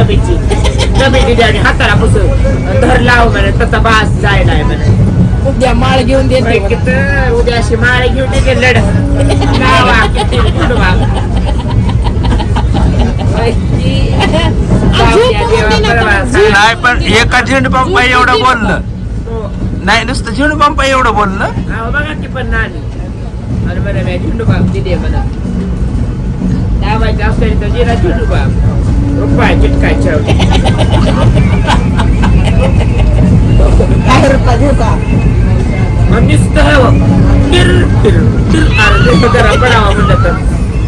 डबीची दिली आणि हाताला पुसून धर लाव म्हणे तसा बास जायला आहे म्हणे. उद्या माळ घेऊन देते उद्या अशी माळे घेऊन येते लढ लावा किती बुडवा. नाही पण एका झेंडू पंपा एवढं बोललं नाही नुसतं झेंडू पंपा एवढं बोललं. बघा ती पण नानी अरे बरं मी झेंडू बाम दिली मला लावायचं असेल तर दिला झेंडू बाम रुपये चिटकायच्या पडावा म्हणलं तर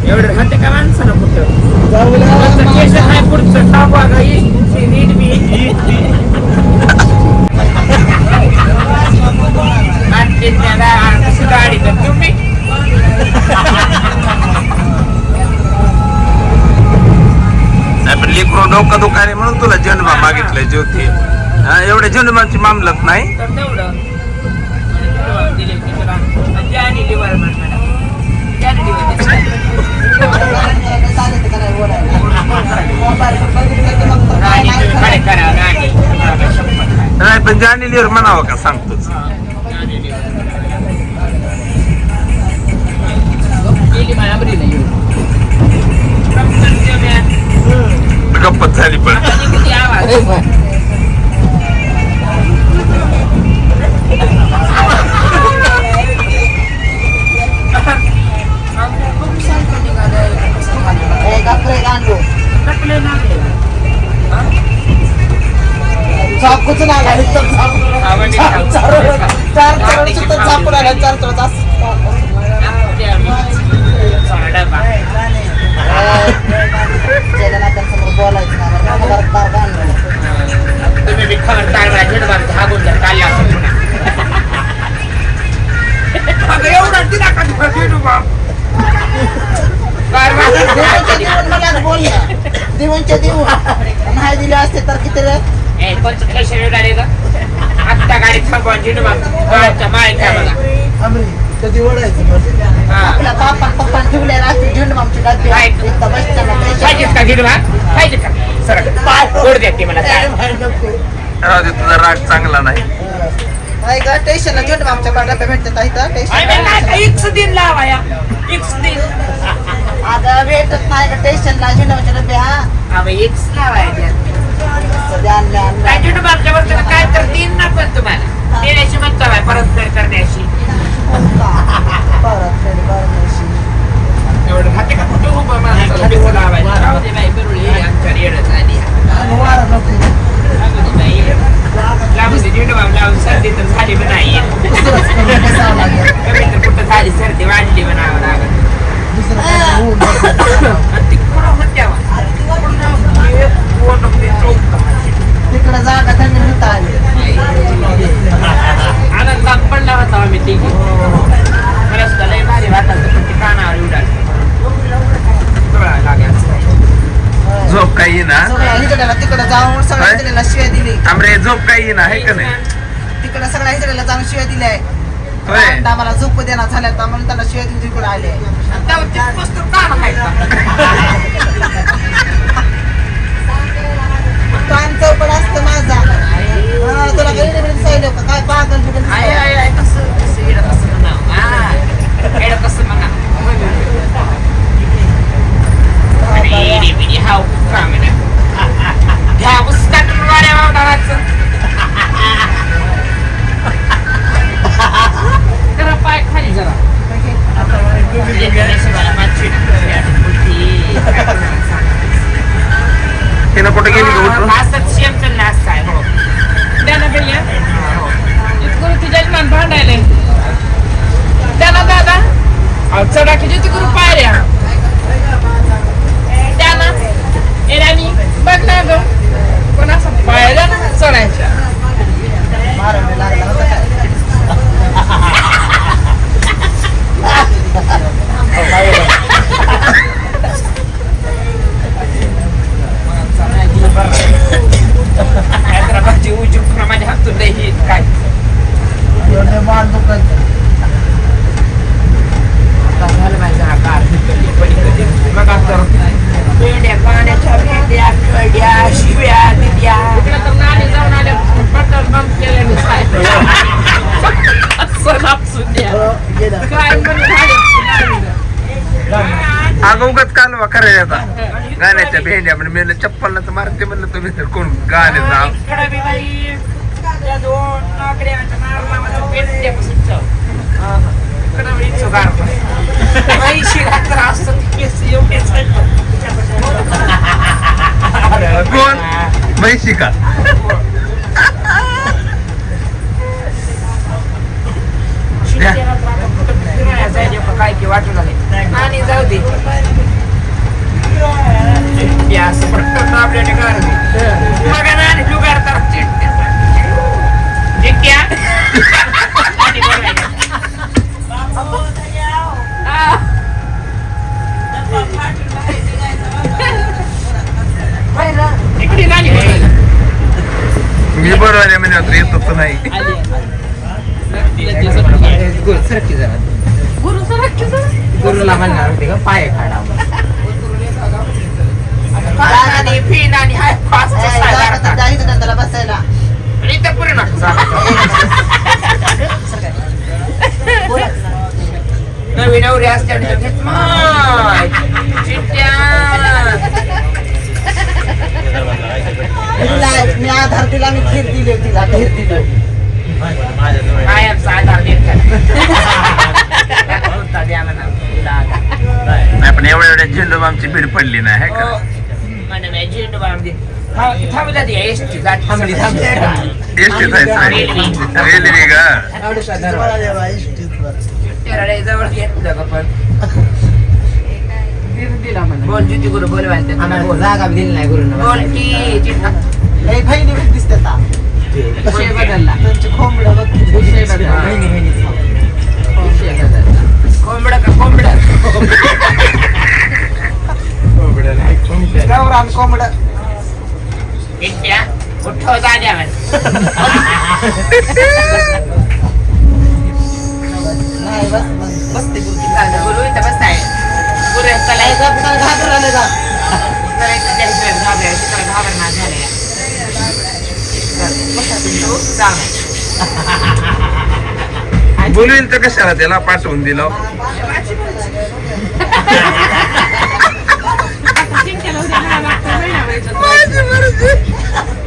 एवढं राहते का माणसानं कुठं केस काय पुढचं टाका गाडी तर तुम्ही नाही पण लेकरू डोकं दुकाने म्हणून तुला जन्म मागितलंय ज्योती. एवढ्या जन्माची मामलत नाही तर तेवढं दिले जानी लिव्हर नाही पण जाणी लिव्हर म्हणावं का सांगतोच. गप्पत झाली पण चाकूच नाही चाकून आला 4 तास बोलायचं तुम्ही खबरदार झागून जर काढला एवढा दिला का देऊनच्या देऊ नाही दिले असते तर किती कोणतं खेळ गाडी का आत्ता गाडी थांबवा झेंडूबामच्या माळ्या बघा कधी ओढायचं आपल्या बापा पप्पा ठेवले रात्री झेंडूबामची डबी पाहिजेत का झेंडूबाम पाहिजे का सर गोड देते मला तुझा राग चांगला नाही. स्टेशनला झेंडूबामच्या डब्या भेटतात इक्स दिन लावाया इक्स दिन आता भेटत नाही का स्टेशनला झेंडूबामच्या डबे हा इक्स लावायच्या झेंडूबामच्या वरती काय तर दिन ना पण तुम्हाला देण्याची म्हणतो परतफेड करण्याची एवढं खाते का कुठं उभं माणसाला लावायचं आमच्या रेडच आली लावून झेंडूबाम लावून सर्दी तर झाली पण नाही कमी तर कुठं झाली सर्दी वाढली म्हणावं लागत ती कुठं होत्या तिकडे जागा त्यांनी होता आनंद पडला होता आम्ही तिघी मला सुद्धा लय भारी वाटायचं पण ती कानावर उडाली झोप काही ना तिकडे जाऊन सगळ्या शिव्या दिली आमरे झोप काही ना आहे का नाही तिकडे सगळ्या हिजड्याला जाऊन शिव्या दिल्या होय आम्हाला झोप देणार झाल्या तर म्हणून त्याला शिव्या दिली तिकडे आले कान चौपड असतं माझा तुला काही सांगितलं का काय पागल पाय खाली जरा तिनं कुठे गेली का उठून असंच शेम चालला असता हो त्याला बेल्या इतकं तुझ्या जजमान भांडायला त्याला दादा चढाकीची तिकडून पायऱ्या त्याला एरानी बघ ना ग पण असं पायऱ्या चढायच्या मारायला लागला होता हैदराबादची उजी माझ्या हातून नाही काय मान दुखत झालं माझा हा कार असं नाचून द्या. गेलं. काय म्हणून अगं उगाच कालवा करायला आता गाण्याच्या भेंड्या म्हणजे मी म्हणलं चप्पलला तर मारते म्हणलं तुम्ही तर कोण गाणे नाव इकडं बी बाई त्या दोन नागड्याच्या नारळाला मला पेटल्यापासून चव. इकडं बी चुगार पण. बाई शिरा तर असतं ती केस एवढेच आहेत. कोण म्हैशी का शिट्ट्याला तर आता कुठं फिरायला जायला पण काय की वाटू लागले. आणि जाऊ दे चिट्ट्या असं पटकन आपल्याला घर मग आणि जुगार तर चिट्ट्या चिट्ट्या आणि बोलायला. इकडे गाणी बोलायला. मी बरोबर आहे म्हणजे येतच नाही गुरु सरकी जरा. गुरुला म्हणणार होते का पाय काढा आणि फिन आणि हाय फास्ट त्याला बसायला इथं पूर्ण नवीन नवरी असते चिट्ट्या मी आधार दिला मी खीर दिली होती तिला खीर दिली कायमचा आधार देत नाही पण एवढ्या एवढ्या झेंडू आमची भीड पडली नाही है का एसटी थांबली एसटी जायचं रेल्वे का जवळ घेतलं का पण बोल ज्योती गुरु बोलवायला आम्हाला जागा दिली नाही गुरुनं बोल की चिट्टा लई बहिणी बी दिसते ता विषय बदलला त्यांची कोंबडं बघ विषय बदलला बहिणी बहिणी विषय बदलला कोंबडं का कोंबडं गावरान कोंबडं चिट्ट्या उठव जाण्यावर नाही बस बसते बोलते गुरु इथं बसताय गुरु घाबरले जा घाबरणार झाले बोलवील तर कशाला त्याला पाठवून दिलं चिंतेला उद्या मला लागतं महिना